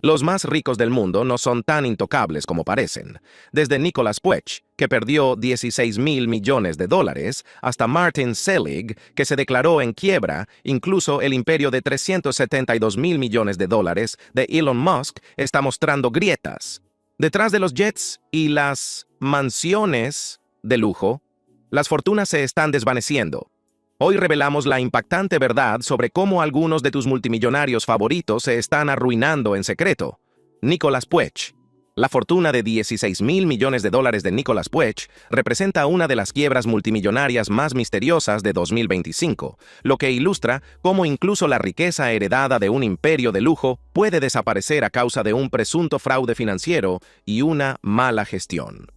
Los más ricos del mundo no son tan intocables como parecen. Desde Nicholas Puech, que perdió 16.000 millones de dólares, hasta Martin Selig, que se declaró en quiebra, incluso el imperio de 372.000 millones de dólares de Elon Musk está mostrando grietas. Detrás de los jets y las mansiones de lujo, las fortunas se están desvaneciendo. Hoy revelamos la impactante verdad sobre cómo algunos de tus multimillonarios favoritos se están arruinando en secreto. Nicholas Puech. La fortuna de 16.000 millones de dólares de Nicholas Puech representa una de las quiebras multimillonarias más misteriosas de 2025, lo que ilustra cómo incluso la riqueza heredada de un imperio de lujo puede desaparecer a causa de un presunto fraude financiero y una mala gestión.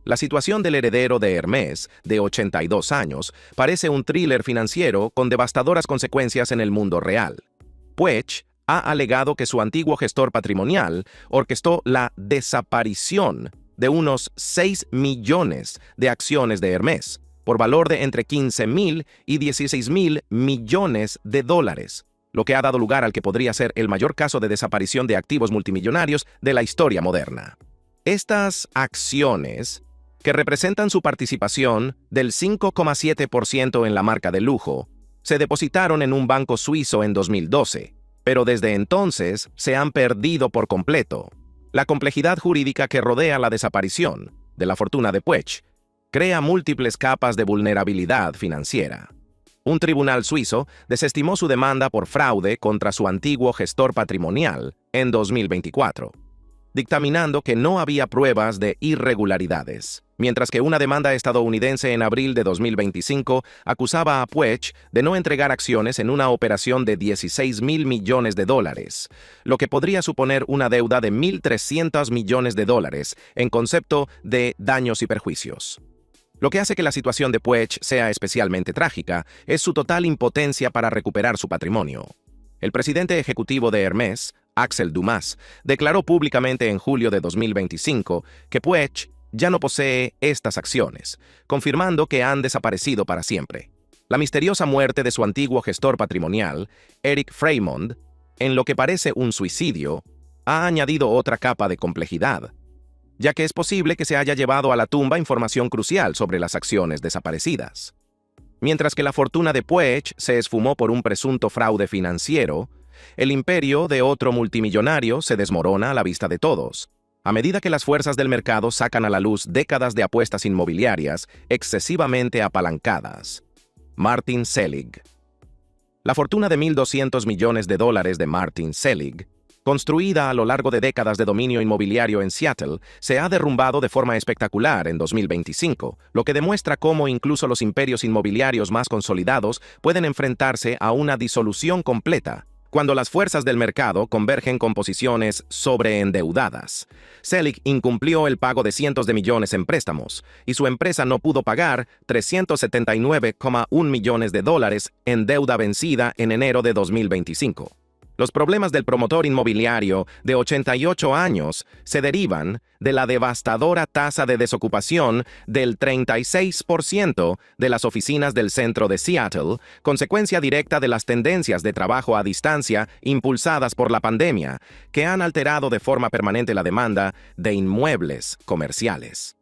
La situación del heredero de Hermès, de 82 años, parece un thriller financiero con devastadoras consecuencias en el mundo real. Puech ha alegado que su antiguo gestor patrimonial orquestó la desaparición de unos 6 millones de acciones de Hermès, por valor de entre 15.000 y 16.000 millones de dólares, lo que ha dado lugar al que podría ser el mayor caso de desaparición de activos multimillonarios de la historia moderna. Estas acciones, que representan su participación del 5,7% en la marca de lujo, se depositaron en un banco suizo en 2012, pero desde entonces se han perdido por completo. La complejidad jurídica que rodea la desaparición de la fortuna de Puech crea múltiples capas de vulnerabilidad financiera. Un tribunal suizo desestimó su demanda por fraude contra su antiguo gestor patrimonial en 2024, dictaminando que no había pruebas de irregularidades, mientras que una demanda estadounidense en abril de 2025 acusaba a Puech de no entregar acciones en una operación de 16.000 millones de dólares, lo que podría suponer una deuda de 1.300 millones de dólares en concepto de daños y perjuicios. Lo que hace que la situación de Puech sea especialmente trágica es su total impotencia para recuperar su patrimonio. El presidente ejecutivo de Hermès, Axel Dumas, declaró públicamente en julio de 2025 que Puech ya no posee estas acciones, confirmando que han desaparecido para siempre. La misteriosa muerte de su antiguo gestor patrimonial, Eric Freymond, en lo que parece un suicidio, ha añadido otra capa de complejidad, ya que es posible que se haya llevado a la tumba información crucial sobre las acciones desaparecidas. Mientras que la fortuna de Puech se esfumó por un presunto fraude financiero, el imperio de otro multimillonario se desmorona a la vista de todos, a medida que las fuerzas del mercado sacan a la luz décadas de apuestas inmobiliarias excesivamente apalancadas. Martin Selig. La fortuna de 1.200 millones de dólares de Martin Selig, construida a lo largo de décadas de dominio inmobiliario en Seattle, se ha derrumbado de forma espectacular en 2025, lo que demuestra cómo incluso los imperios inmobiliarios más consolidados pueden enfrentarse a una disolución completa cuando las fuerzas del mercado convergen con posiciones sobreendeudadas. Selig incumplió el pago de cientos de millones en préstamos, y su empresa no pudo pagar 379,1 millones de dólares en deuda vencida en enero de 2025. Los problemas del promotor inmobiliario de 88 años se derivan de la devastadora tasa de desocupación del 36% de las oficinas del centro de Seattle, consecuencia directa de las tendencias de trabajo a distancia impulsadas por la pandemia, que han alterado de forma permanente la demanda de inmuebles comerciales.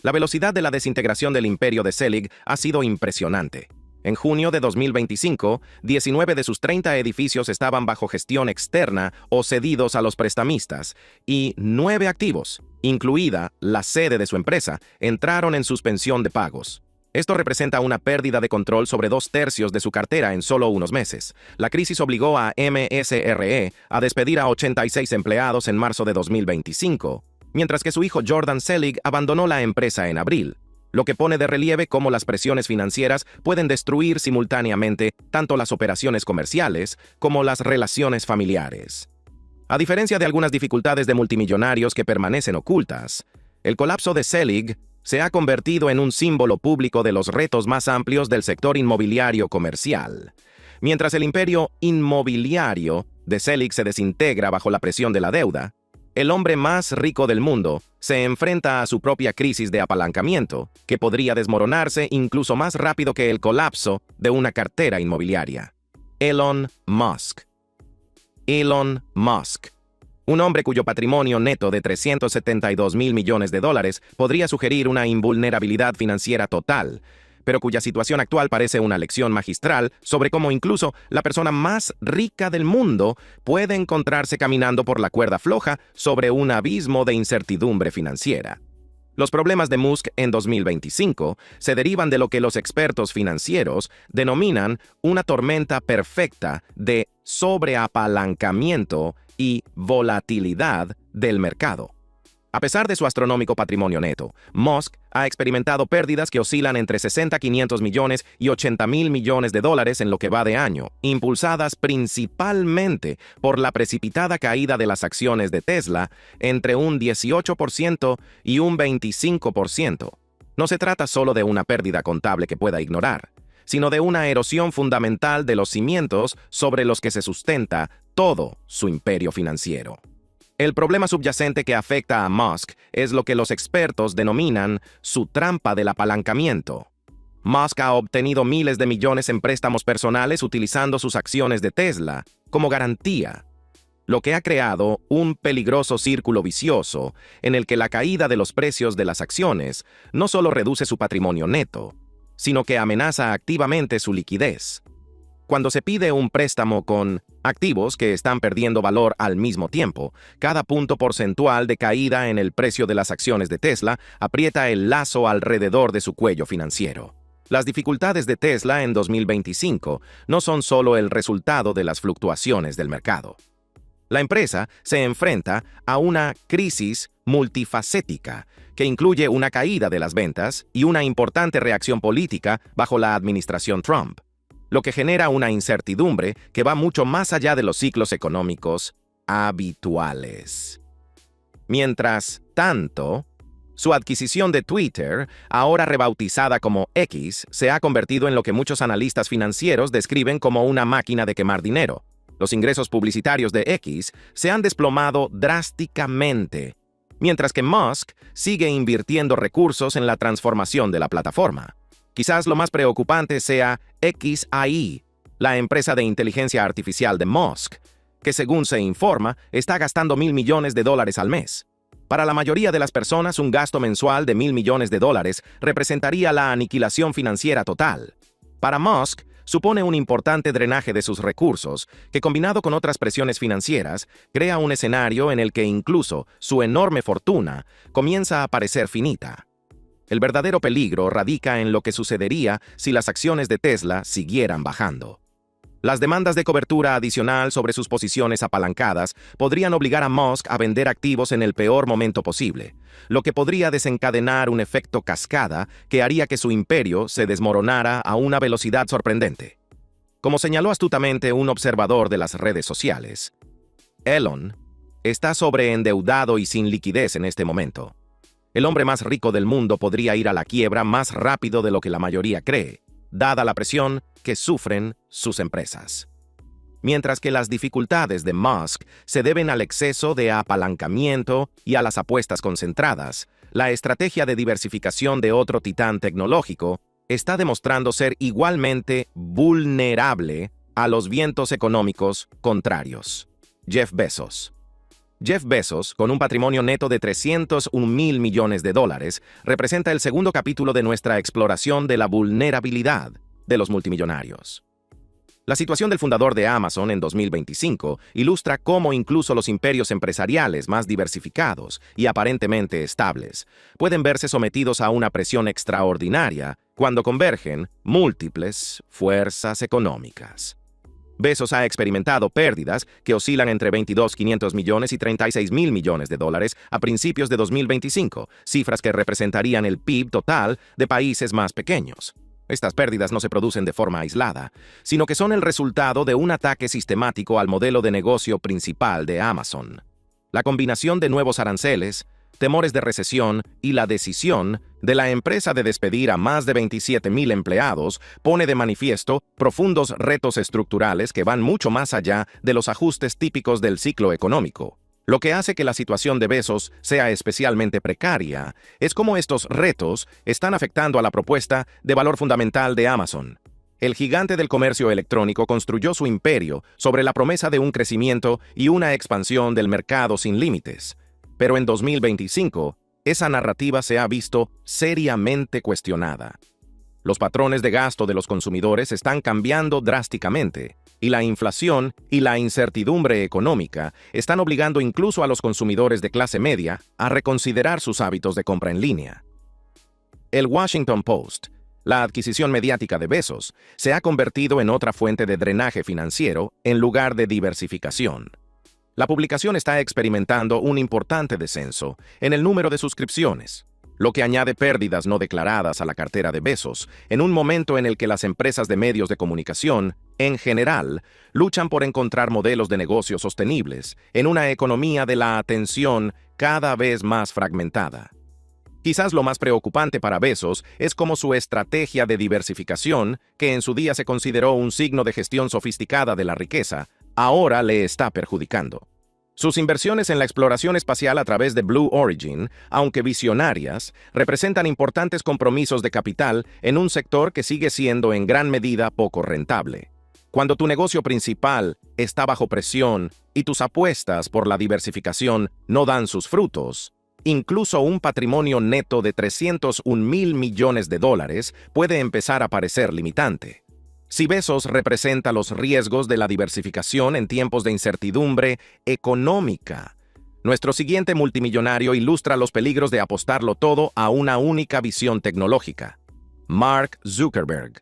La velocidad de la desintegración del imperio de Selig ha sido impresionante. En junio de 2025, 19 de sus 30 edificios estaban bajo gestión externa o cedidos a los prestamistas, y 9 activos, incluida la sede de su empresa, entraron en suspensión de pagos. Esto representa una pérdida de control sobre 2/3 de su cartera en solo unos meses. La crisis obligó a MSRE a despedir a 86 empleados en marzo de 2025, mientras que su hijo Jordan Selig abandonó la empresa en abril, lo que pone de relieve cómo las presiones financieras pueden destruir simultáneamente tanto las operaciones comerciales como las relaciones familiares. A diferencia de algunas dificultades de multimillonarios que permanecen ocultas, el colapso de Selig se ha convertido en un símbolo público de los retos más amplios del sector inmobiliario comercial. Mientras el imperio inmobiliario de Selig se desintegra bajo la presión de la deuda, el hombre más rico del mundo se enfrenta a su propia crisis de apalancamiento, que podría desmoronarse incluso más rápido que el colapso de una cartera inmobiliaria. Elon Musk. Elon Musk. Un hombre cuyo patrimonio neto de 372.000 millones de dólares podría sugerir una invulnerabilidad financiera total, pero cuya situación actual parece una lección magistral sobre cómo incluso la persona más rica del mundo puede encontrarse caminando por la cuerda floja sobre un abismo de incertidumbre financiera. Los problemas de Musk en 2025 se derivan de lo que los expertos financieros denominan una tormenta perfecta de sobreapalancamiento y volatilidad del mercado. A pesar de su astronómico patrimonio neto, Musk ha experimentado pérdidas que oscilan entre 60.500 millones y 80.000 millones de dólares en lo que va de año, impulsadas principalmente por la precipitada caída de las acciones de Tesla entre un 18% y un 25%. No se trata solo de una pérdida contable que pueda ignorar, sino de una erosión fundamental de los cimientos sobre los que se sustenta todo su imperio financiero. El problema subyacente que afecta a Musk es lo que los expertos denominan su trampa del apalancamiento. Musk ha obtenido miles de millones en préstamos personales utilizando sus acciones de Tesla como garantía, lo que ha creado un peligroso círculo vicioso en el que la caída de los precios de las acciones no solo reduce su patrimonio neto, sino que amenaza activamente su liquidez. Cuando se pide un préstamo con activos que están perdiendo valor al mismo tiempo, cada punto porcentual de caída en el precio de las acciones de Tesla aprieta el lazo alrededor de su cuello financiero. Las dificultades de Tesla en 2025 no son solo el resultado de las fluctuaciones del mercado. La empresa se enfrenta a una crisis multifacética que incluye una caída de las ventas y una importante reacción política bajo la administración Trump, lo que genera una incertidumbre que va mucho más allá de los ciclos económicos habituales. Mientras tanto, su adquisición de Twitter, ahora rebautizada como X, se ha convertido en lo que muchos analistas financieros describen como una máquina de quemar dinero. Los ingresos publicitarios de X se han desplomado drásticamente, mientras que Musk sigue invirtiendo recursos en la transformación de la plataforma. Quizás lo más preocupante sea xAI, la empresa de inteligencia artificial de Musk, que según se informa, está gastando $1.000 millones al mes. Para la mayoría de las personas, un gasto mensual de $1.000 millones representaría la aniquilación financiera total. Para Musk, supone un importante drenaje de sus recursos, que combinado con otras presiones financieras, crea un escenario en el que incluso su enorme fortuna comienza a parecer finita. El verdadero peligro radica en lo que sucedería si las acciones de Tesla siguieran bajando. Las demandas de cobertura adicional sobre sus posiciones apalancadas podrían obligar a Musk a vender activos en el peor momento posible, lo que podría desencadenar un efecto cascada que haría que su imperio se desmoronara a una velocidad sorprendente. Como señaló astutamente un observador de las redes sociales, Elon está sobreendeudado y sin liquidez en este momento. El hombre más rico del mundo podría ir a la quiebra más rápido de lo que la mayoría cree, dada la presión que sufren sus empresas. Mientras que las dificultades de Musk se deben al exceso de apalancamiento y a las apuestas concentradas, la estrategia de diversificación de otro titán tecnológico está demostrando ser igualmente vulnerable a los vientos económicos contrarios. Jeff Bezos. Jeff Bezos, con un patrimonio neto de $301.000 millones, representa el segundo capítulo de nuestra exploración de la vulnerabilidad de los multimillonarios. La situación del fundador de Amazon en 2025 ilustra cómo incluso los imperios empresariales más diversificados y aparentemente estables pueden verse sometidos a una presión extraordinaria cuando convergen múltiples fuerzas económicas. Bezos ha experimentado pérdidas que oscilan entre $22.500 millones y $36.000 millones a principios de 2025, cifras que representarían el PIB total de países más pequeños. Estas pérdidas no se producen de forma aislada, sino que son el resultado de un ataque sistemático al modelo de negocio principal de Amazon. La combinación de nuevos aranceles, temores de recesión y la decisión de la empresa de despedir a más de 27.000 empleados pone de manifiesto profundos retos estructurales que van mucho más allá de los ajustes típicos del ciclo económico. Lo que hace que la situación de Bezos sea especialmente precaria es cómo estos retos están afectando a la propuesta de valor fundamental de Amazon. El gigante del comercio electrónico construyó su imperio sobre la promesa de un crecimiento y una expansión del mercado sin límites. Pero en 2025, esa narrativa se ha visto seriamente cuestionada. Los patrones de gasto de los consumidores están cambiando drásticamente, y la inflación y la incertidumbre económica están obligando incluso a los consumidores de clase media a reconsiderar sus hábitos de compra en línea. El Washington Post, la adquisición mediática de Bezos, se ha convertido en otra fuente de drenaje financiero en lugar de diversificación. La publicación está experimentando un importante descenso en el número de suscripciones, lo que añade pérdidas no declaradas a la cartera de Bezos en un momento en el que las empresas de medios de comunicación, en general, luchan por encontrar modelos de negocio sostenibles en una economía de la atención cada vez más fragmentada. Quizás lo más preocupante para Bezos es cómo su estrategia de diversificación, que en su día se consideró un signo de gestión sofisticada de la riqueza, ahora le está perjudicando. Sus inversiones en la exploración espacial a través de Blue Origin, aunque visionarias, representan importantes compromisos de capital en un sector que sigue siendo en gran medida poco rentable. Cuando tu negocio principal está bajo presión y tus apuestas por la diversificación no dan sus frutos, incluso un patrimonio neto de $301,000 millones puede empezar a parecer limitante. Si Bezos representa los riesgos de la diversificación en tiempos de incertidumbre económica, nuestro siguiente multimillonario ilustra los peligros de apostarlo todo a una única visión tecnológica. Mark Zuckerberg.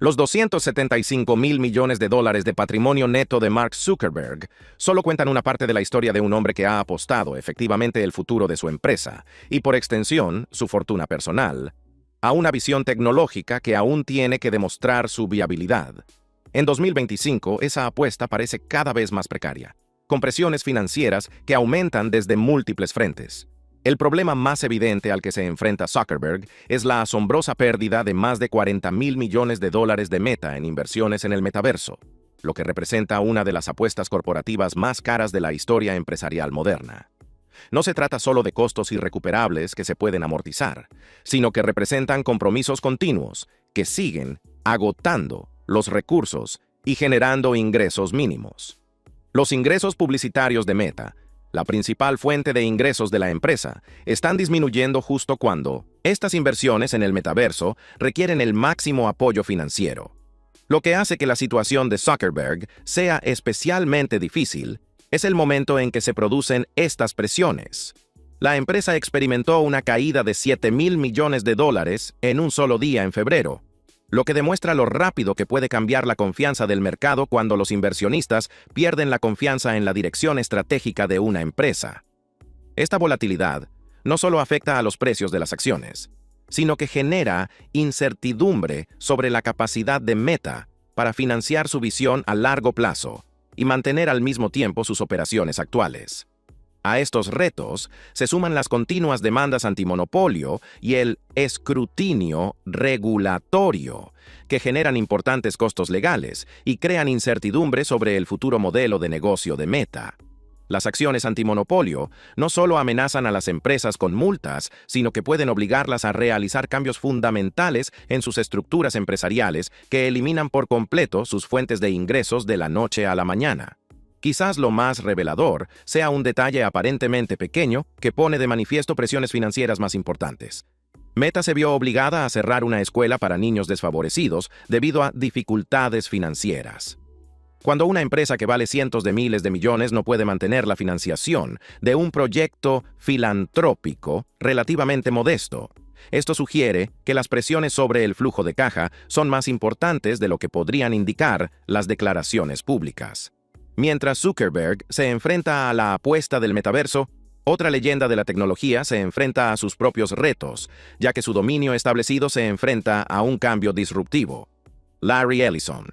Los $275,000 millones de patrimonio neto de Mark Zuckerberg solo cuentan una parte de la historia de un hombre que ha apostado efectivamente el futuro de su empresa, y por extensión, su fortuna personal, a una visión tecnológica que aún tiene que demostrar su viabilidad. En 2025, esa apuesta parece cada vez más precaria, con presiones financieras que aumentan desde múltiples frentes. El problema más evidente al que se enfrenta Zuckerberg es la asombrosa pérdida de más de $40,000 millones de Meta en inversiones en el metaverso, lo que representa una de las apuestas corporativas más caras de la historia empresarial moderna. No se trata solo de costos irrecuperables que se pueden amortizar, sino que representan compromisos continuos que siguen agotando los recursos y generando ingresos mínimos. Los ingresos publicitarios de Meta, la principal fuente de ingresos de la empresa, están disminuyendo justo cuando estas inversiones en el metaverso requieren el máximo apoyo financiero. Lo que hace que la situación de Zuckerberg sea especialmente difícil es el momento en que se producen estas presiones. La empresa experimentó una caída de $7,000 millones en un solo día en febrero, lo que demuestra lo rápido que puede cambiar la confianza del mercado cuando los inversionistas pierden la confianza en la dirección estratégica de una empresa. Esta volatilidad no solo afecta a los precios de las acciones, sino que genera incertidumbre sobre la capacidad de Meta para financiar su visión a largo plazo y mantener al mismo tiempo sus operaciones actuales. A estos retos se suman las continuas demandas antimonopolio y el escrutinio regulatorio, que generan importantes costos legales y crean incertidumbre sobre el futuro modelo de negocio de Meta. Las acciones antimonopolio no solo amenazan a las empresas con multas, sino que pueden obligarlas a realizar cambios fundamentales en sus estructuras empresariales que eliminan por completo sus fuentes de ingresos de la noche a la mañana. Quizás lo más revelador sea un detalle aparentemente pequeño que pone de manifiesto presiones financieras más importantes. Meta se vio obligada a cerrar una escuela para niños desfavorecidos debido a dificultades financieras. Cuando una empresa que vale cientos de miles de millones no puede mantener la financiación de un proyecto filantrópico relativamente modesto, esto sugiere que las presiones sobre el flujo de caja son más importantes de lo que podrían indicar las declaraciones públicas. Mientras Zuckerberg se enfrenta a la apuesta del metaverso, otra leyenda de la tecnología se enfrenta a sus propios retos, ya que su dominio establecido se enfrenta a un cambio disruptivo. Larry Ellison.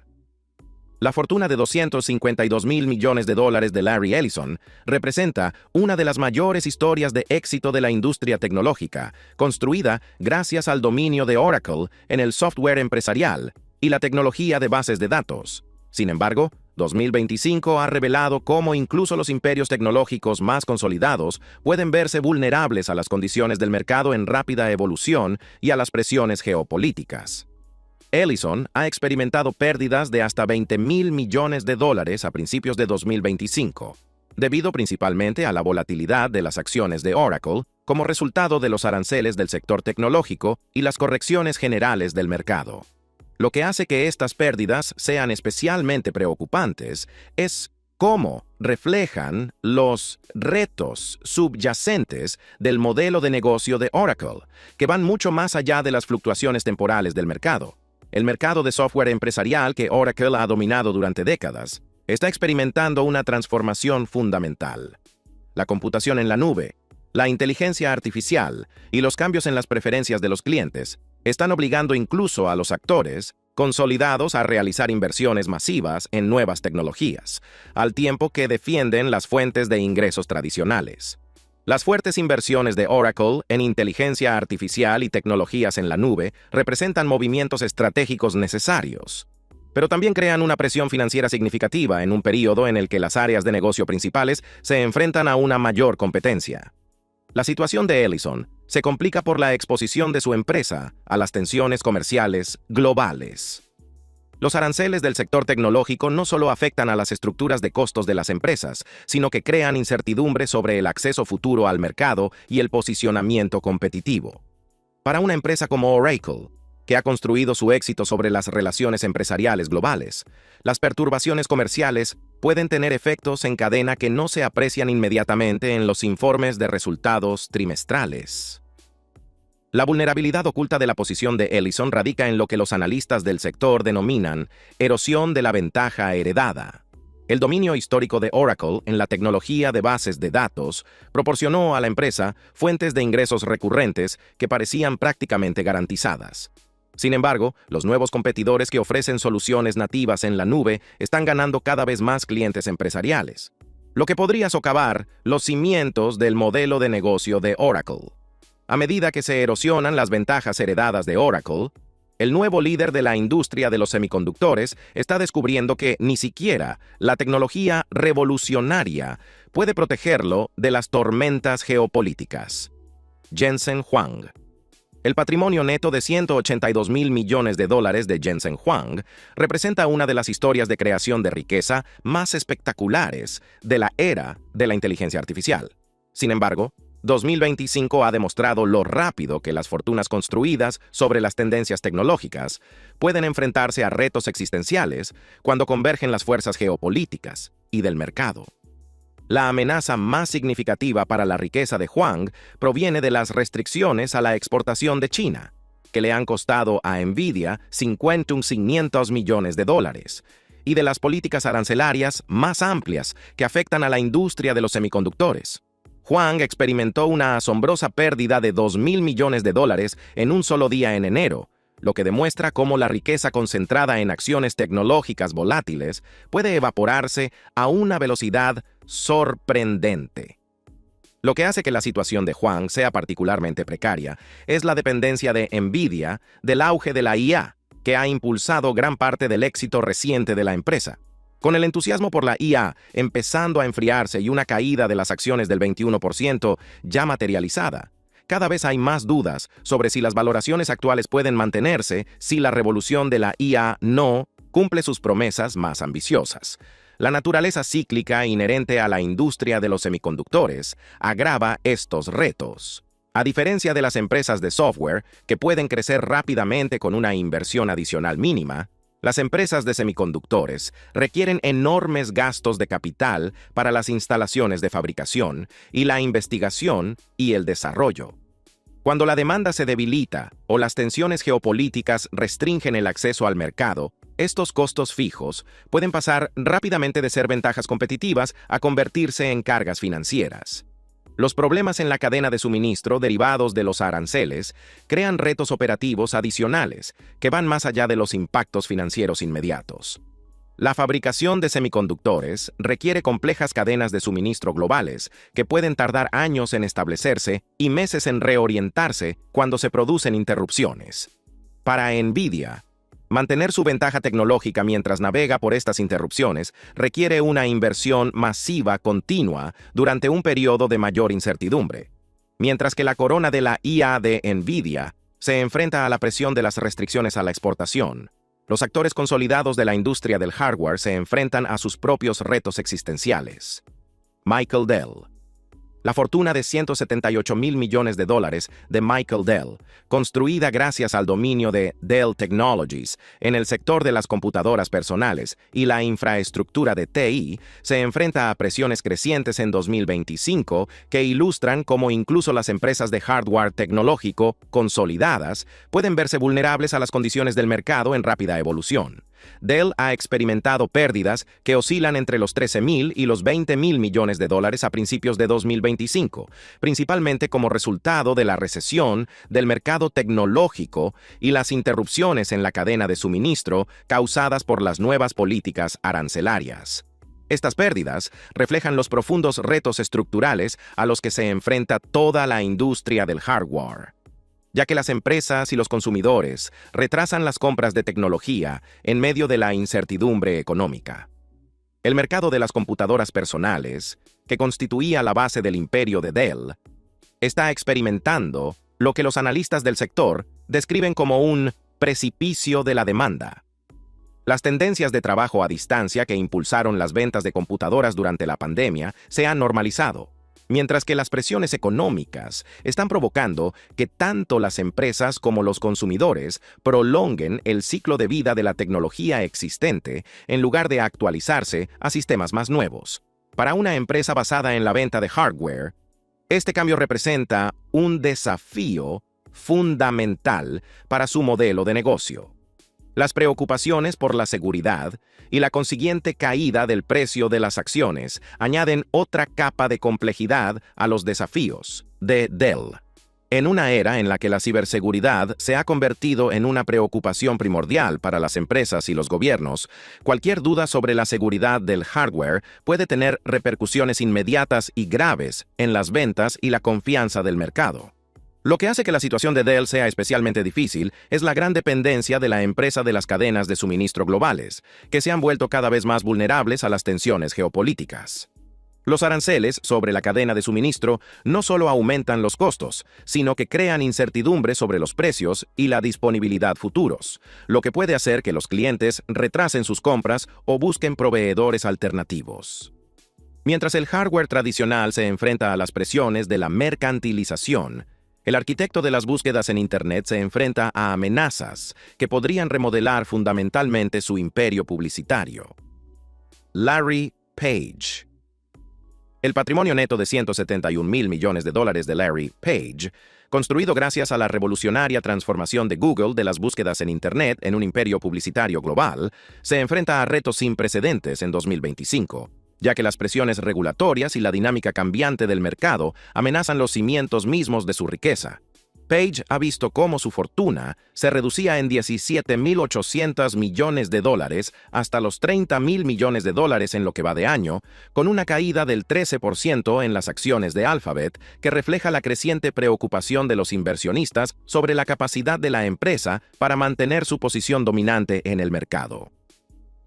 La fortuna de $252,000 millones de Larry Ellison representa una de las mayores historias de éxito de la industria tecnológica, construida gracias al dominio de Oracle en el software empresarial y la tecnología de bases de datos. Sin embargo, 2025 ha revelado cómo incluso los imperios tecnológicos más consolidados pueden verse vulnerables a las condiciones del mercado en rápida evolución y a las presiones geopolíticas. Ellison ha experimentado pérdidas de hasta $20,000 millones a principios de 2025, debido principalmente a la volatilidad de las acciones de Oracle como resultado de los aranceles del sector tecnológico y las correcciones generales del mercado. Lo que hace que estas pérdidas sean especialmente preocupantes es cómo reflejan los retos subyacentes del modelo de negocio de Oracle, que van mucho más allá de las fluctuaciones temporales del mercado. El mercado de software empresarial que Oracle ha dominado durante décadas está experimentando una transformación fundamental. La computación en la nube, la inteligencia artificial y los cambios en las preferencias de los clientes están obligando incluso a los actores consolidados a realizar inversiones masivas en nuevas tecnologías, al tiempo que defienden las fuentes de ingresos tradicionales. Las fuertes inversiones de Oracle en inteligencia artificial y tecnologías en la nube representan movimientos estratégicos necesarios, pero también crean una presión financiera significativa en un periodo en el que las áreas de negocio principales se enfrentan a una mayor competencia. La situación de Ellison se complica por la exposición de su empresa a las tensiones comerciales globales. Los aranceles del sector tecnológico no solo afectan a las estructuras de costos de las empresas, sino que crean incertidumbre sobre el acceso futuro al mercado y el posicionamiento competitivo. Para una empresa como Oracle, que ha construido su éxito sobre las relaciones empresariales globales, las perturbaciones comerciales pueden tener efectos en cadena que no se aprecian inmediatamente en los informes de resultados trimestrales. La vulnerabilidad oculta de la posición de Ellison radica en lo que los analistas del sector denominan erosión de la ventaja heredada. El dominio histórico de Oracle en la tecnología de bases de datos proporcionó a la empresa fuentes de ingresos recurrentes que parecían prácticamente garantizadas. Sin embargo, los nuevos competidores que ofrecen soluciones nativas en la nube están ganando cada vez más clientes empresariales, lo que podría socavar los cimientos del modelo de negocio de Oracle. A medida que se erosionan las ventajas heredadas de Oracle, el nuevo líder de la industria de los semiconductores está descubriendo que ni siquiera la tecnología revolucionaria puede protegerlo de las tormentas geopolíticas. Jensen Huang. El patrimonio neto de $182,000 millones de Jensen Huang representa una de las historias de creación de riqueza más espectaculares de la era de la inteligencia artificial. Sin embargo, 2025 ha demostrado lo rápido que las fortunas construidas sobre las tendencias tecnológicas pueden enfrentarse a retos existenciales cuando convergen las fuerzas geopolíticas y del mercado. La amenaza más significativa para la riqueza de Huang proviene de las restricciones a la exportación de China, que le han costado a Nvidia $500 millones, y de las políticas arancelarias más amplias que afectan a la industria de los semiconductores. Huang experimentó una asombrosa pérdida de $2,000 millones en un solo día en enero, lo que demuestra cómo la riqueza concentrada en acciones tecnológicas volátiles puede evaporarse a una velocidad sorprendente. Lo que hace que la situación de Huang sea particularmente precaria es la dependencia de Nvidia del auge de la IA, que ha impulsado gran parte del éxito reciente de la empresa. Con el entusiasmo por la IA empezando a enfriarse y una caída de las acciones del 21% ya materializada, cada vez hay más dudas sobre si las valoraciones actuales pueden mantenerse si la revolución de la IA no cumple sus promesas más ambiciosas. La naturaleza cíclica inherente a la industria de los semiconductores agrava estos retos. A diferencia de las empresas de software, que pueden crecer rápidamente con una inversión adicional mínima, las empresas de semiconductores requieren enormes gastos de capital para las instalaciones de fabricación y la investigación y el desarrollo. Cuando la demanda se debilita o las tensiones geopolíticas restringen el acceso al mercado, estos costos fijos pueden pasar rápidamente de ser ventajas competitivas a convertirse en cargas financieras. Los problemas en la cadena de suministro derivados de los aranceles crean retos operativos adicionales que van más allá de los impactos financieros inmediatos. La fabricación de semiconductores requiere complejas cadenas de suministro globales que pueden tardar años en establecerse y meses en reorientarse cuando se producen interrupciones. Para Nvidia, mantener su ventaja tecnológica mientras navega por estas interrupciones requiere una inversión masiva continua durante un periodo de mayor incertidumbre. Mientras que la corona de la IA de Nvidia se enfrenta a la presión de las restricciones a la exportación. Los actores consolidados de la industria del hardware se enfrentan a sus propios retos existenciales. Michael Dell. La fortuna de $178 mil millones de Michael Dell, construida gracias al dominio de Dell Technologies en el sector de las computadoras personales y la infraestructura de TI, se enfrenta a presiones crecientes en 2025 que ilustran cómo incluso las empresas de hardware tecnológico consolidadas pueden verse vulnerables a las condiciones del mercado en rápida evolución. Dell ha experimentado pérdidas que oscilan entre los 13.000 y los 20.000 millones de dólares a principios de 2025, principalmente como resultado de la recesión del mercado tecnológico y las interrupciones en la cadena de suministro causadas por las nuevas políticas arancelarias. Estas pérdidas reflejan los profundos retos estructurales a los que se enfrenta toda la industria del hardware, ya que las empresas y los consumidores retrasan las compras de tecnología en medio de la incertidumbre económica. El mercado de las computadoras personales, que constituía la base del imperio de Dell, está experimentando lo que los analistas del sector describen como un precipicio de la demanda. Las tendencias de trabajo a distancia que impulsaron las ventas de computadoras durante la pandemia se han normalizado, mientras que las presiones económicas están provocando que tanto las empresas como los consumidores prolonguen el ciclo de vida de la tecnología existente en lugar de actualizarse a sistemas más nuevos. Para una empresa basada en la venta de hardware, este cambio representa un desafío fundamental para su modelo de negocio. Las preocupaciones por la seguridad y la consiguiente caída del precio de las acciones añaden otra capa de complejidad a los desafíos de Dell. En una era en la que la ciberseguridad se ha convertido en una preocupación primordial para las empresas y los gobiernos, cualquier duda sobre la seguridad del hardware puede tener repercusiones inmediatas y graves en las ventas y la confianza del mercado. Lo que hace que la situación de Dell sea especialmente difícil es la gran dependencia de la empresa de las cadenas de suministro globales, que se han vuelto cada vez más vulnerables a las tensiones geopolíticas. Los aranceles sobre la cadena de suministro no solo aumentan los costos, sino que crean incertidumbre sobre los precios y la disponibilidad futuros, lo que puede hacer que los clientes retrasen sus compras o busquen proveedores alternativos. Mientras el hardware tradicional se enfrenta a las presiones de la mercantilización, el arquitecto de las búsquedas en Internet se enfrenta a amenazas que podrían remodelar fundamentalmente su imperio publicitario. Larry Page. El patrimonio neto de $171 mil millones de Larry Page, construido gracias a la revolucionaria transformación de Google de las búsquedas en Internet en un imperio publicitario global, se enfrenta a retos sin precedentes en 2025. Ya que las presiones regulatorias y la dinámica cambiante del mercado amenazan los cimientos mismos de su riqueza. Page ha visto cómo su fortuna se reducía en $17.800 millones hasta los $30.000 millones en lo que va de año, con una caída del 13% en las acciones de Alphabet, que refleja la creciente preocupación de los inversionistas sobre la capacidad de la empresa para mantener su posición dominante en el mercado.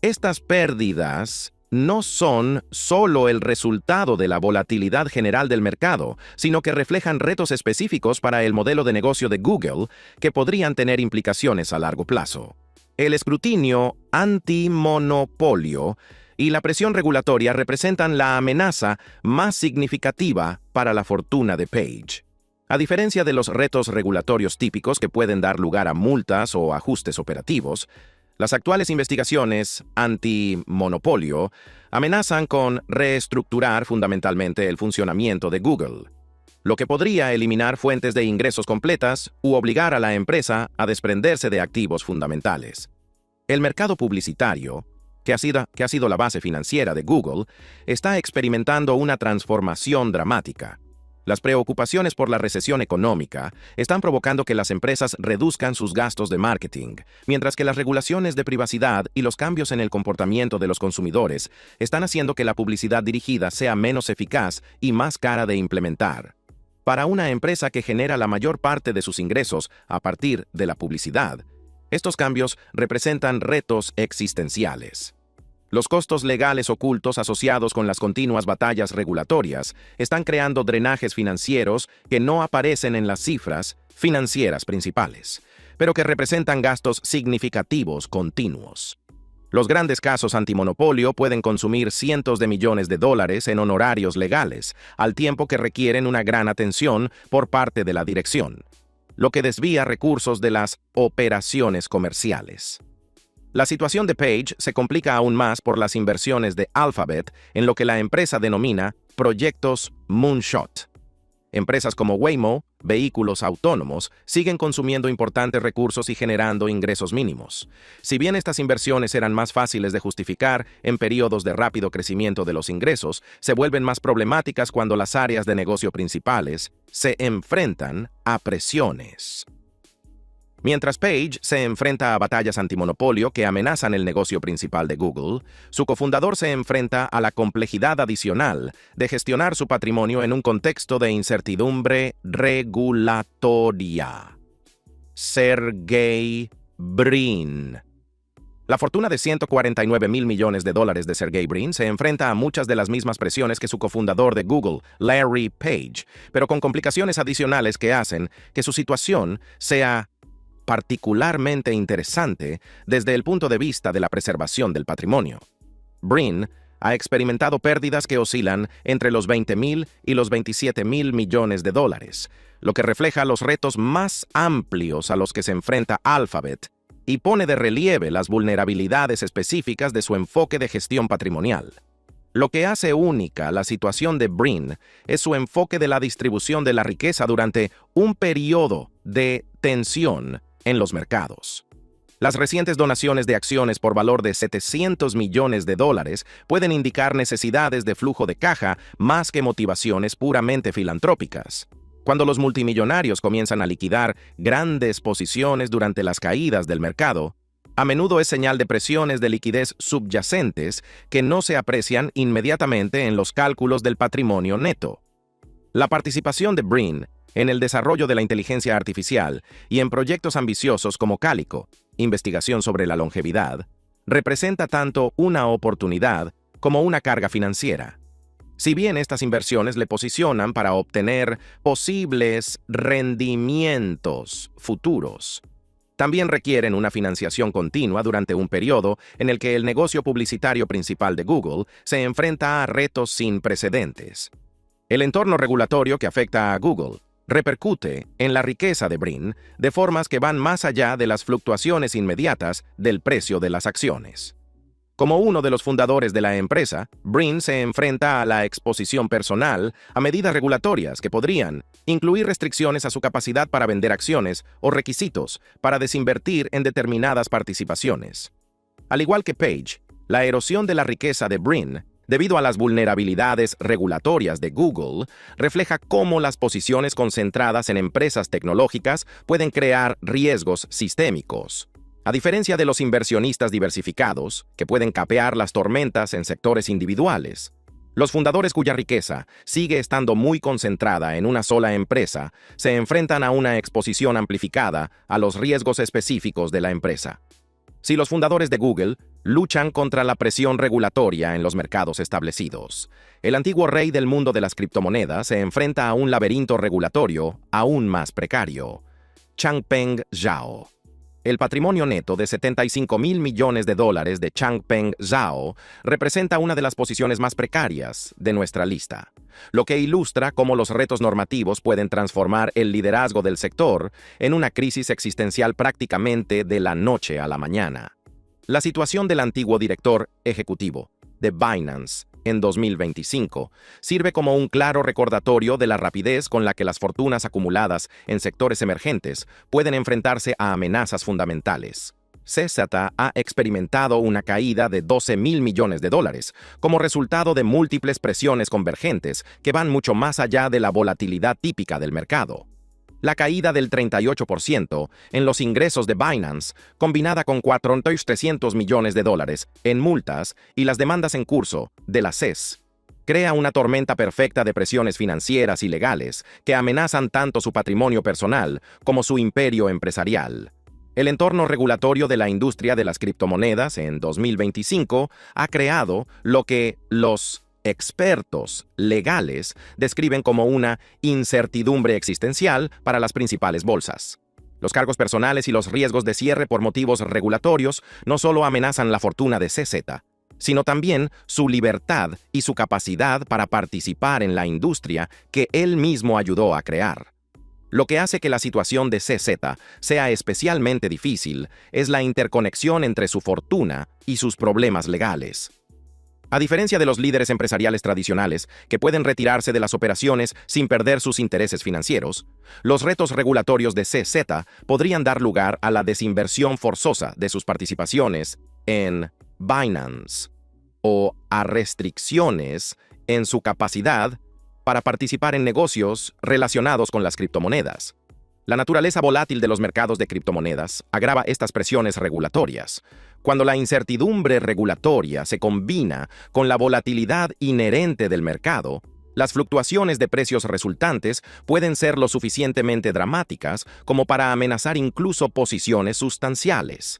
Estas pérdidas no son solo el resultado de la volatilidad general del mercado, sino que reflejan retos específicos para el modelo de negocio de Google que podrían tener implicaciones a largo plazo. El escrutinio antimonopolio y la presión regulatoria representan la amenaza más significativa para la fortuna de Page. A diferencia de los retos regulatorios típicos que pueden dar lugar a multas o ajustes operativos, las actuales investigaciones antimonopolio amenazan con reestructurar fundamentalmente el funcionamiento de Google, lo que podría eliminar fuentes de ingresos completas u obligar a la empresa a desprenderse de activos fundamentales. El mercado publicitario, que ha sido la base financiera de Google, está experimentando una transformación dramática. Las preocupaciones por la recesión económica están provocando que las empresas reduzcan sus gastos de marketing, mientras que las regulaciones de privacidad y los cambios en el comportamiento de los consumidores están haciendo que la publicidad dirigida sea menos eficaz y más cara de implementar. Para una empresa que genera la mayor parte de sus ingresos a partir de la publicidad, estos cambios representan retos existenciales. Los costos legales ocultos asociados con las continuas batallas regulatorias están creando drenajes financieros que no aparecen en las cifras financieras principales, pero que representan gastos significativos continuos. Los grandes casos antimonopolio pueden consumir cientos de millones de dólares en honorarios legales, al tiempo que requieren una gran atención por parte de la dirección, lo que desvía recursos de las operaciones comerciales. La situación de Page se complica aún más por las inversiones de Alphabet en lo que la empresa denomina proyectos Moonshot. Empresas como Waymo, vehículos autónomos, siguen consumiendo importantes recursos y generando ingresos mínimos. Si bien estas inversiones eran más fáciles de justificar en periodos de rápido crecimiento de los ingresos, se vuelven más problemáticas cuando las áreas de negocio principales se enfrentan a presiones. Mientras Page se enfrenta a batallas antimonopolio que amenazan el negocio principal de Google, su cofundador se enfrenta a la complejidad adicional de gestionar su patrimonio en un contexto de incertidumbre regulatoria. Sergey Brin. La fortuna de $149 mil millones de Sergey Brin se enfrenta a muchas de las mismas presiones que su cofundador de Google, Larry Page, pero con complicaciones adicionales que hacen que su situación sea particularmente interesante desde el punto de vista de la preservación del patrimonio. Brin ha experimentado pérdidas que oscilan entre los 20.000 y los 27.000 millones de dólares, lo que refleja los retos más amplios a los que se enfrenta Alphabet y pone de relieve las vulnerabilidades específicas de su enfoque de gestión patrimonial. Lo que hace única la situación de Brin es su enfoque de la distribución de la riqueza durante un periodo de tensión en los mercados. Las recientes donaciones de acciones por valor de $700 millones pueden indicar necesidades de flujo de caja más que motivaciones puramente filantrópicas. Cuando los multimillonarios comienzan a liquidar grandes posiciones durante las caídas del mercado, a menudo es señal de presiones de liquidez subyacentes que no se aprecian inmediatamente en los cálculos del patrimonio neto. La participación de Brin en el desarrollo de la inteligencia artificial y en proyectos ambiciosos como Calico, investigación sobre la longevidad, representa tanto una oportunidad como una carga financiera. Si bien estas inversiones le posicionan para obtener posibles rendimientos futuros, también requieren una financiación continua durante un periodo en el que el negocio publicitario principal de Google se enfrenta a retos sin precedentes. El entorno regulatorio que afecta a Google repercute en la riqueza de Brin de formas que van más allá de las fluctuaciones inmediatas del precio de las acciones. Como uno de los fundadores de la empresa, Brin se enfrenta a la exposición personal a medidas regulatorias que podrían incluir restricciones a su capacidad para vender acciones o requisitos para desinvertir en determinadas participaciones. Al igual que Page, la erosión de la riqueza de Brin debido a las vulnerabilidades regulatorias de Google, refleja cómo las posiciones concentradas en empresas tecnológicas pueden crear riesgos sistémicos. A diferencia de los inversionistas diversificados, que pueden capear las tormentas en sectores individuales, los fundadores cuya riqueza sigue estando muy concentrada en una sola empresa se enfrentan a una exposición amplificada a los riesgos específicos de la empresa. Si los fundadores de Google luchan contra la presión regulatoria en los mercados establecidos, el antiguo rey del mundo de las criptomonedas se enfrenta a un laberinto regulatorio aún más precario. Changpeng Zhao. El patrimonio neto de $75 mil millones de Changpeng Zhao representa una de las posiciones más precarias de nuestra lista, lo que ilustra cómo los retos normativos pueden transformar el liderazgo del sector en una crisis existencial prácticamente de la noche a la mañana. La situación del antiguo director ejecutivo de Binance en 2025 sirve como un claro recordatorio de la rapidez con la que las fortunas acumuladas en sectores emergentes pueden enfrentarse a amenazas fundamentales. CZ ha experimentado una caída de $12 mil millones como resultado de múltiples presiones convergentes que van mucho más allá de la volatilidad típica del mercado. La caída del 38% en los ingresos de Binance, combinada con $4.300 millones en multas y las demandas en curso de la SEC, crea una tormenta perfecta de presiones financieras y legales que amenazan tanto su patrimonio personal como su imperio empresarial. El entorno regulatorio de la industria de las criptomonedas en 2025 ha creado lo que los expertos legales describen como una incertidumbre existencial para las principales bolsas. Los cargos personales y los riesgos de cierre por motivos regulatorios no solo amenazan la fortuna de CZ, sino también su libertad y su capacidad para participar en la industria que él mismo ayudó a crear. Lo que hace que la situación de CZ sea especialmente difícil es la interconexión entre su fortuna y sus problemas legales. A diferencia de los líderes empresariales tradicionales, que pueden retirarse de las operaciones sin perder sus intereses financieros, los retos regulatorios de CZ podrían dar lugar a la desinversión forzosa de sus participaciones en Binance o a restricciones en su capacidad para participar en negocios relacionados con las criptomonedas. La naturaleza volátil de los mercados de criptomonedas agrava estas presiones regulatorias. Cuando la incertidumbre regulatoria se combina con la volatilidad inherente del mercado, las fluctuaciones de precios resultantes pueden ser lo suficientemente dramáticas como para amenazar incluso posiciones sustanciales.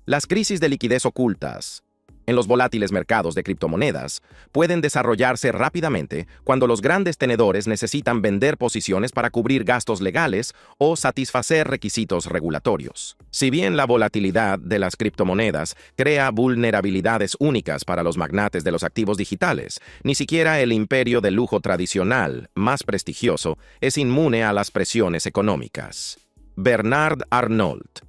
Las crisis de liquidez ocultas en los volátiles mercados de criptomonedas pueden desarrollarse rápidamente cuando los grandes tenedores necesitan vender posiciones para cubrir gastos legales o satisfacer requisitos regulatorios. Si bien la volatilidad de las criptomonedas crea vulnerabilidades únicas para los magnates de los activos digitales, ni siquiera el imperio de lujo tradicional, más prestigioso, es inmune a las presiones económicas. Bernard Arnault.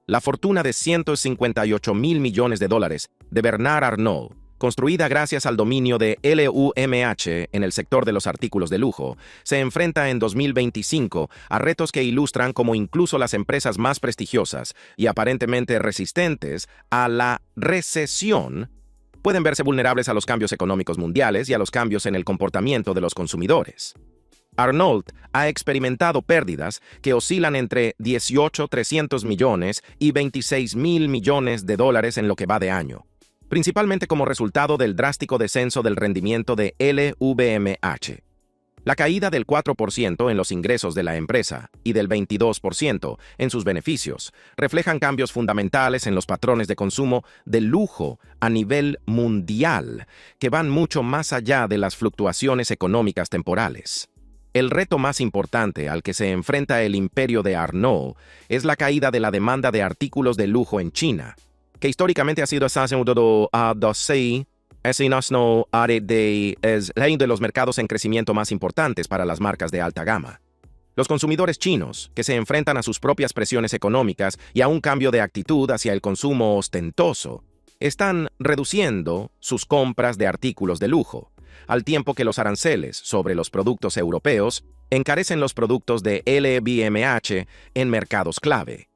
La fortuna de $158 mil millones de Bernard Arnault, construida gracias al dominio de LVMH en el sector de los artículos de lujo, se enfrenta en 2025 a retos que ilustran cómo incluso las empresas más prestigiosas y aparentemente resistentes a la recesión pueden verse vulnerables a los cambios económicos mundiales y a los cambios en el comportamiento de los consumidores. Arnault ha experimentado pérdidas que oscilan entre 18.300 millones y 26.000 millones de dólares en lo que va de año, principalmente como resultado del drástico descenso del rendimiento de LVMH. La caída del 4% en los ingresos de la empresa y del 22% en sus beneficios reflejan cambios fundamentales en los patrones de consumo de lujo a nivel mundial que van mucho más allá de las fluctuaciones económicas temporales. El reto más importante al que se enfrenta el imperio de Arnault es la caída de la demanda de artículos de lujo en China, que históricamente ha sido asociado a uno de los mercados en crecimiento más importantes para las marcas de alta gama. Los consumidores chinos, que se enfrentan a sus propias presiones económicas y a un cambio de actitud hacia el consumo ostentoso, están reduciendo sus compras de artículos de lujo, al tiempo que los aranceles sobre los productos europeos encarecen los productos de LVMH en mercados clave.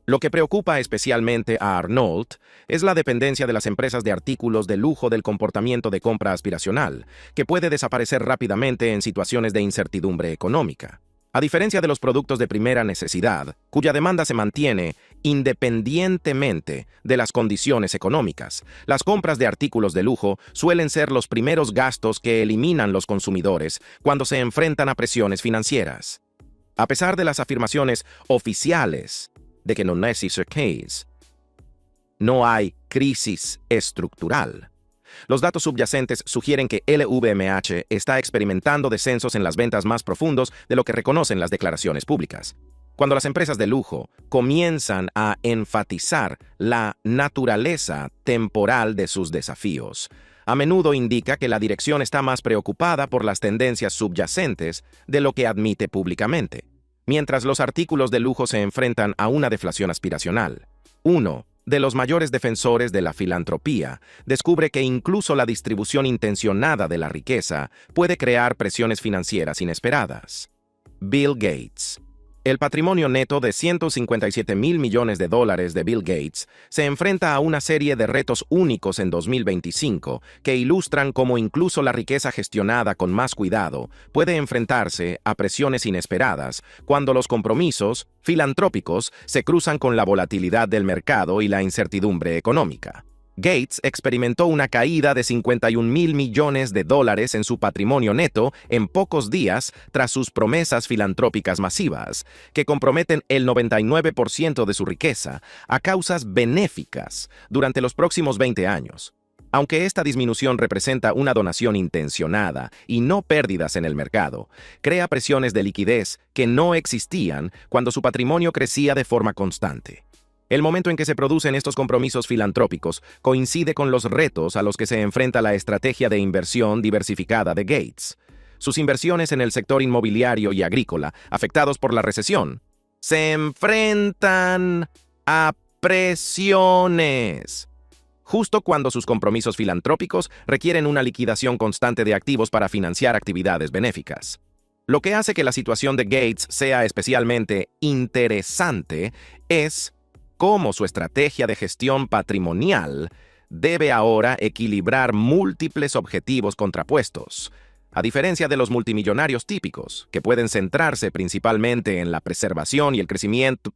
Lo que preocupa especialmente a Arnault es la dependencia de las empresas de artículos de lujo del comportamiento de compra aspiracional, que puede desaparecer rápidamente en situaciones de incertidumbre económica. A diferencia de los productos de primera necesidad, cuya demanda se mantiene independientemente de las condiciones económicas, las compras de artículos de lujo suelen ser los primeros gastos que eliminan los consumidores cuando se enfrentan a presiones financieras. A pesar de las afirmaciones oficiales de que no es el caso, no hay crisis estructural. Los datos subyacentes sugieren que LVMH está experimentando descensos en las ventas más profundos de lo que reconocen las declaraciones públicas. Cuando las empresas de lujo comienzan a enfatizar la naturaleza temporal de sus desafíos, a menudo indica que la dirección está más preocupada por las tendencias subyacentes de lo que admite públicamente, mientras los artículos de lujo se enfrentan a una deflación aspiracional. Uno de los mayores defensores de la filantropía descubre que incluso la distribución intencionada de la riqueza puede crear presiones financieras inesperadas. Bill Gates. El patrimonio neto de $157 mil millones de Bill Gates se enfrenta a una serie de retos únicos en 2025 que ilustran cómo incluso la riqueza gestionada con más cuidado puede enfrentarse a presiones inesperadas cuando los compromisos filantrópicos se cruzan con la volatilidad del mercado y la incertidumbre económica. Gates experimentó una caída de $51 mil millones en su patrimonio neto en pocos días tras sus promesas filantrópicas masivas, que comprometen el 99% de su riqueza a causas benéficas durante los próximos 20 años. Aunque esta disminución representa una donación intencionada y no pérdidas en el mercado, crea presiones de liquidez que no existían cuando su patrimonio crecía de forma constante. El momento en que se producen estos compromisos filantrópicos coincide con los retos a los que se enfrenta la estrategia de inversión diversificada de Gates. Sus inversiones en el sector inmobiliario y agrícola, afectados por la recesión, se enfrentan a presiones, justo cuando sus compromisos filantrópicos requieren una liquidación constante de activos para financiar actividades benéficas. Lo que hace que la situación de Gates sea especialmente interesante es cómo su estrategia de gestión patrimonial debe ahora equilibrar múltiples objetivos contrapuestos. A diferencia de los multimillonarios típicos, que pueden centrarse principalmente en la preservación y el crecimiento,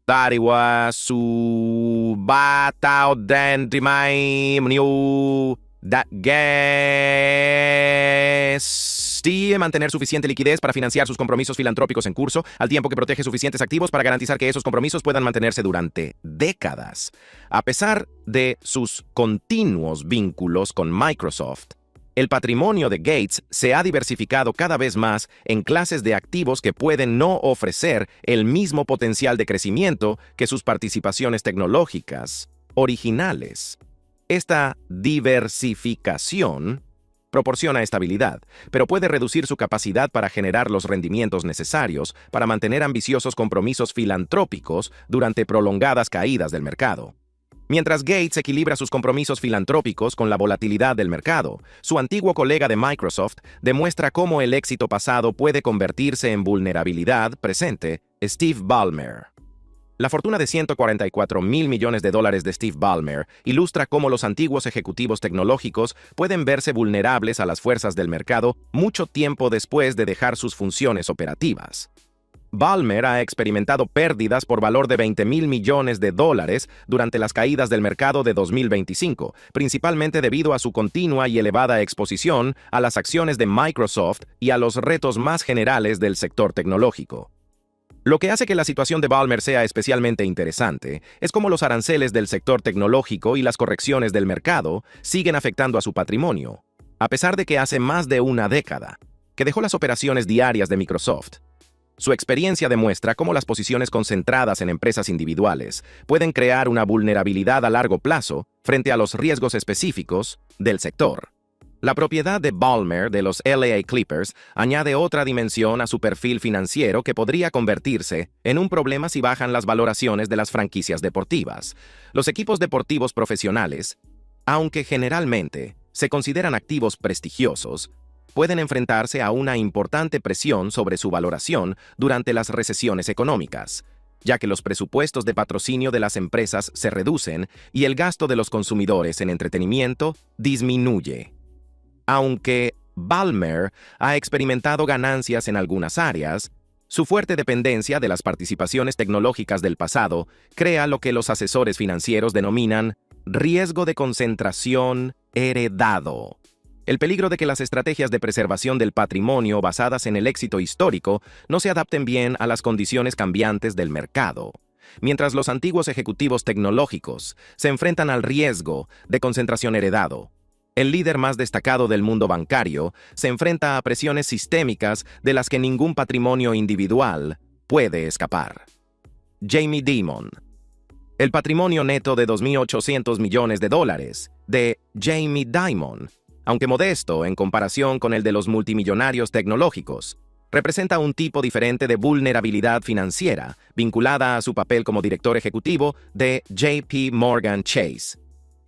mantener suficiente liquidez para financiar sus compromisos filantrópicos en curso, al tiempo que protege suficientes activos para garantizar que esos compromisos puedan mantenerse durante décadas. A pesar de sus continuos vínculos con Microsoft, el patrimonio de Gates se ha diversificado cada vez más en clases de activos que pueden no ofrecer el mismo potencial de crecimiento que sus participaciones tecnológicas originales. Esta diversificación proporciona estabilidad, pero puede reducir su capacidad para generar los rendimientos necesarios para mantener ambiciosos compromisos filantrópicos durante prolongadas caídas del mercado. Mientras Gates equilibra sus compromisos filantrópicos con la volatilidad del mercado, su antiguo colega de Microsoft demuestra cómo el éxito pasado puede convertirse en vulnerabilidad presente, Steve Ballmer. La fortuna de $144 mil millones de Steve Ballmer ilustra cómo los antiguos ejecutivos tecnológicos pueden verse vulnerables a las fuerzas del mercado mucho tiempo después de dejar sus funciones operativas. Ballmer ha experimentado pérdidas por valor de $20 mil millones durante las caídas del mercado de 2025, principalmente debido a su continua y elevada exposición a las acciones de Microsoft y a los retos más generales del sector tecnológico. Lo que hace que la situación de Ballmer sea especialmente interesante es cómo los aranceles del sector tecnológico y las correcciones del mercado siguen afectando a su patrimonio, a pesar de que hace más de una década que dejó las operaciones diarias de Microsoft. Su experiencia demuestra cómo las posiciones concentradas en empresas individuales pueden crear una vulnerabilidad a largo plazo frente a los riesgos específicos del sector. La propiedad de Ballmer de los LA Clippers añade otra dimensión a su perfil financiero que podría convertirse en un problema si bajan las valoraciones de las franquicias deportivas. Los equipos deportivos profesionales, aunque generalmente se consideran activos prestigiosos, pueden enfrentarse a una importante presión sobre su valoración durante las recesiones económicas, ya que los presupuestos de patrocinio de las empresas se reducen y el gasto de los consumidores en entretenimiento disminuye. Aunque Ballmer ha experimentado ganancias en algunas áreas, su fuerte dependencia de las participaciones tecnológicas del pasado crea lo que los asesores financieros denominan riesgo de concentración heredado. El peligro de que las estrategias de preservación del patrimonio basadas en el éxito histórico no se adapten bien a las condiciones cambiantes del mercado. Mientras los antiguos ejecutivos tecnológicos se enfrentan al riesgo de concentración heredado, el líder más destacado del mundo bancario se enfrenta a presiones sistémicas de las que ningún patrimonio individual puede escapar. Jamie Dimon. El patrimonio neto de $2.800 millones de Jamie Dimon, aunque modesto en comparación con el de los multimillonarios tecnológicos, representa un tipo diferente de vulnerabilidad financiera vinculada a su papel como director ejecutivo de JP Morgan Chase.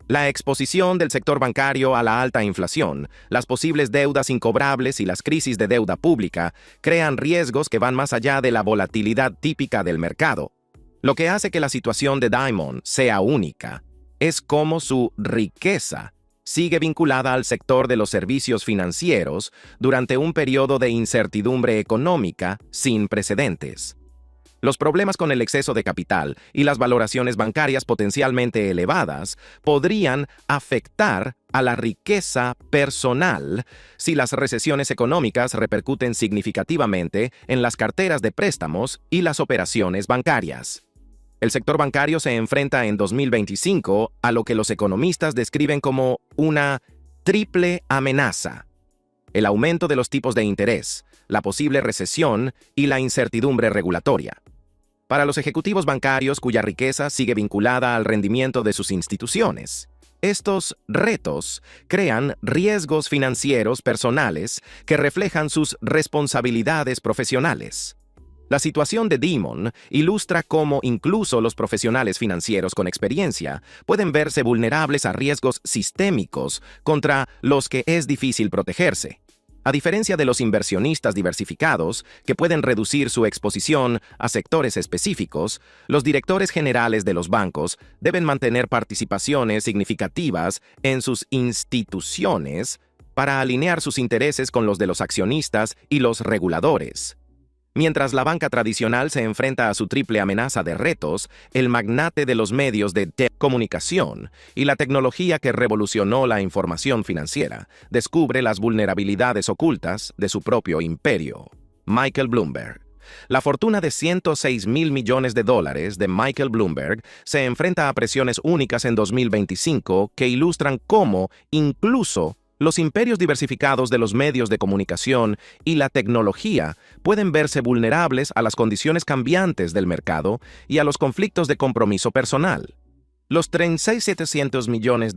La exposición del sector bancario a la alta inflación, las posibles deudas incobrables y las crisis de deuda pública crean riesgos que van más allá de la volatilidad típica del mercado. Lo que hace que la situación de Dimon sea única es cómo su riqueza sigue vinculada al sector de los servicios financieros durante un periodo de incertidumbre económica sin precedentes. Los problemas con el exceso de capital y las valoraciones bancarias potencialmente elevadas podrían afectar a la riqueza personal si las recesiones económicas repercuten significativamente en las carteras de préstamos y las operaciones bancarias. El sector bancario se enfrenta en 2025 a lo que los economistas describen como una triple amenaza: el aumento de los tipos de interés, la posible recesión y la incertidumbre regulatoria. Para los ejecutivos bancarios cuya riqueza sigue vinculada al rendimiento de sus instituciones, estos retos crean riesgos financieros personales que reflejan sus responsabilidades profesionales. La situación de Dimon ilustra cómo incluso los profesionales financieros con experiencia pueden verse vulnerables a riesgos sistémicos contra los que es difícil protegerse. A diferencia de los inversionistas diversificados, que pueden reducir su exposición a sectores específicos, los directores generales de los bancos deben mantener participaciones significativas en sus instituciones para alinear sus intereses con los de los accionistas y los reguladores. Mientras la banca tradicional se enfrenta a su triple amenaza de retos, el magnate de los medios de comunicación y la tecnología que revolucionó la información financiera descubre las vulnerabilidades ocultas de su propio imperio. Michael Bloomberg. La fortuna de $106.000 millones de Michael Bloomberg se enfrenta a presiones únicas en 2025 que ilustran cómo, incluso, los imperios diversificados de los medios de comunicación y la tecnología pueden verse vulnerables a las condiciones cambiantes del mercado y a los conflictos de compromiso personal. Los $36.700 millones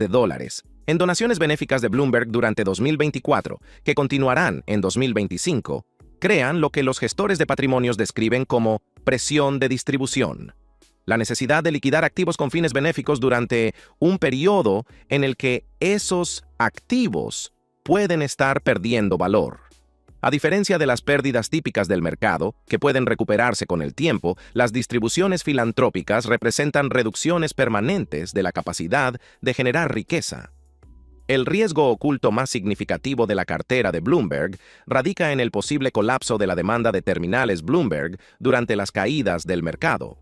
en donaciones benéficas de Bloomberg durante 2024, que continuarán en 2025, crean lo que los gestores de patrimonios describen como presión de distribución. La necesidad de liquidar activos con fines benéficos durante un periodo en el que esos activos pueden estar perdiendo valor. A diferencia de las pérdidas típicas del mercado, que pueden recuperarse con el tiempo, las distribuciones filantrópicas representan reducciones permanentes de la capacidad de generar riqueza. El riesgo oculto más significativo de la cartera de Bloomberg radica en el posible colapso de la demanda de terminales Bloomberg durante las caídas del mercado.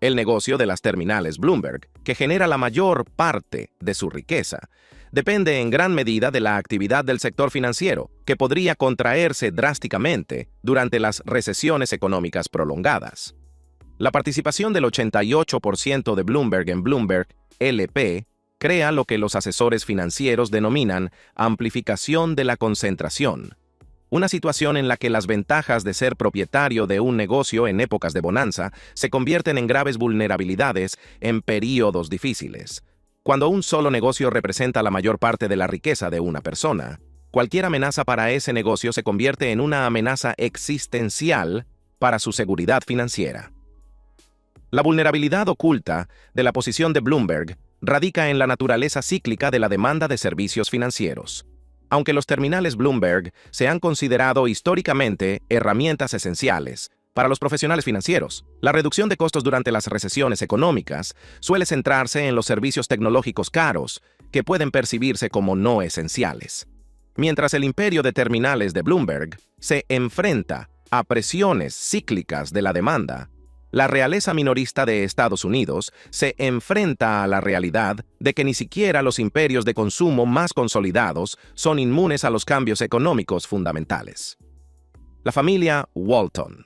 El negocio de las terminales Bloomberg, que genera la mayor parte de su riqueza, depende en gran medida de la actividad del sector financiero, que podría contraerse drásticamente durante las recesiones económicas prolongadas. La participación del 88% de Bloomberg en Bloomberg LP crea lo que los asesores financieros denominan amplificación de la concentración. Una situación en la que las ventajas de ser propietario de un negocio en épocas de bonanza se convierten en graves vulnerabilidades en períodos difíciles. Cuando un solo negocio representa la mayor parte de la riqueza de una persona, cualquier amenaza para ese negocio se convierte en una amenaza existencial para su seguridad financiera. La vulnerabilidad oculta de la posición de Bloomberg radica en la naturaleza cíclica de la demanda de servicios financieros. Aunque los terminales Bloomberg se han considerado históricamente herramientas esenciales para los profesionales financieros, la reducción de costos durante las recesiones económicas suele centrarse en los servicios tecnológicos caros que pueden percibirse como no esenciales. Mientras el imperio de terminales de Bloomberg se enfrenta a presiones cíclicas de la demanda, la realeza minorista de Estados Unidos se enfrenta a la realidad de que ni siquiera los imperios de consumo más consolidados son inmunes a los cambios económicos fundamentales. La familia Walton.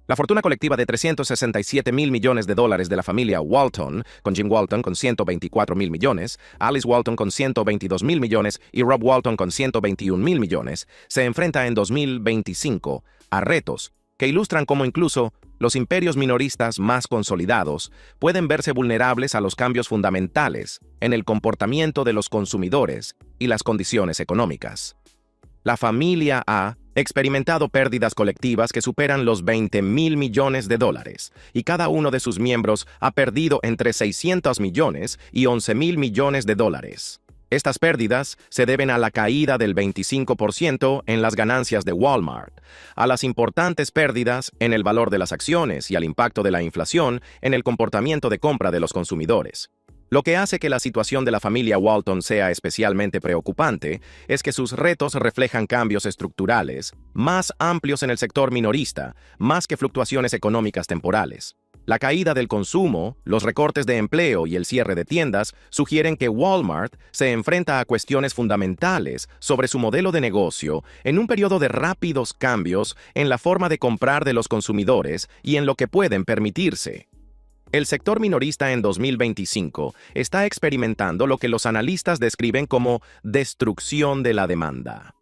La fortuna colectiva de $367.000 millones de la familia Walton, con Jim Walton con $124.000 millones, Alice Walton con $122.000 millones y Rob Walton con $121.000 millones, se enfrenta en 2025 a retos que ilustran cómo incluso los imperios minoristas más consolidados pueden verse vulnerables a los cambios fundamentales en el comportamiento de los consumidores y las condiciones económicas. La familia ha experimentado pérdidas colectivas que superan los $20.000 millones y cada uno de sus miembros ha perdido entre $600 millones y $11.000 millones. Estas pérdidas se deben a la caída del 25% en las ganancias de Walmart, a las importantes pérdidas en el valor de las acciones y al impacto de la inflación en el comportamiento de compra de los consumidores. Lo que hace que la situación de la familia Walton sea especialmente preocupante es que sus retos reflejan cambios estructurales más amplios en el sector minorista, más que fluctuaciones económicas temporales. La caída del consumo, los recortes de empleo y el cierre de tiendas sugieren que Walmart se enfrenta a cuestiones fundamentales sobre su modelo de negocio en un periodo de rápidos cambios en la forma de comprar de los consumidores y en lo que pueden permitirse. El sector minorista en 2025 está experimentando lo que los analistas describen como destrucción de la demanda.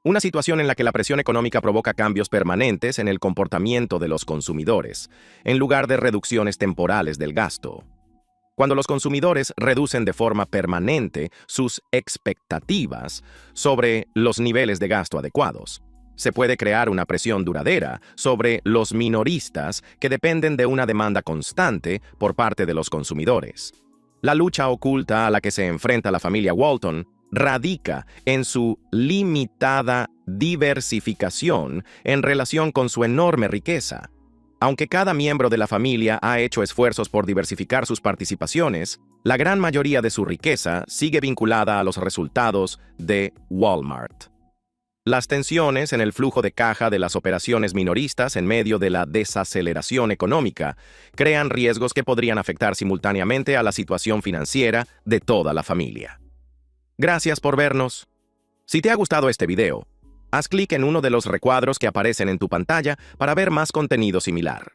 Una situación en la que la presión económica provoca cambios permanentes en el comportamiento de los consumidores, en lugar de reducciones temporales del gasto. Cuando los consumidores reducen de forma permanente sus expectativas sobre los niveles de gasto adecuados, se puede crear una presión duradera sobre los minoristas que dependen de una demanda constante por parte de los consumidores. La lucha oculta a la que se enfrenta la familia Walton radica en su limitada diversificación en relación con su enorme riqueza. Aunque cada miembro de la familia ha hecho esfuerzos por diversificar sus participaciones, la gran mayoría de su riqueza sigue vinculada a los resultados de Walmart. Las tensiones en el flujo de caja de las operaciones minoristas en medio de la desaceleración económica crean riesgos que podrían afectar simultáneamente a la situación financiera de toda la familia. Gracias por vernos. Si te ha gustado este video, haz clic en uno de los recuadros que aparecen en tu pantalla para ver más contenido similar.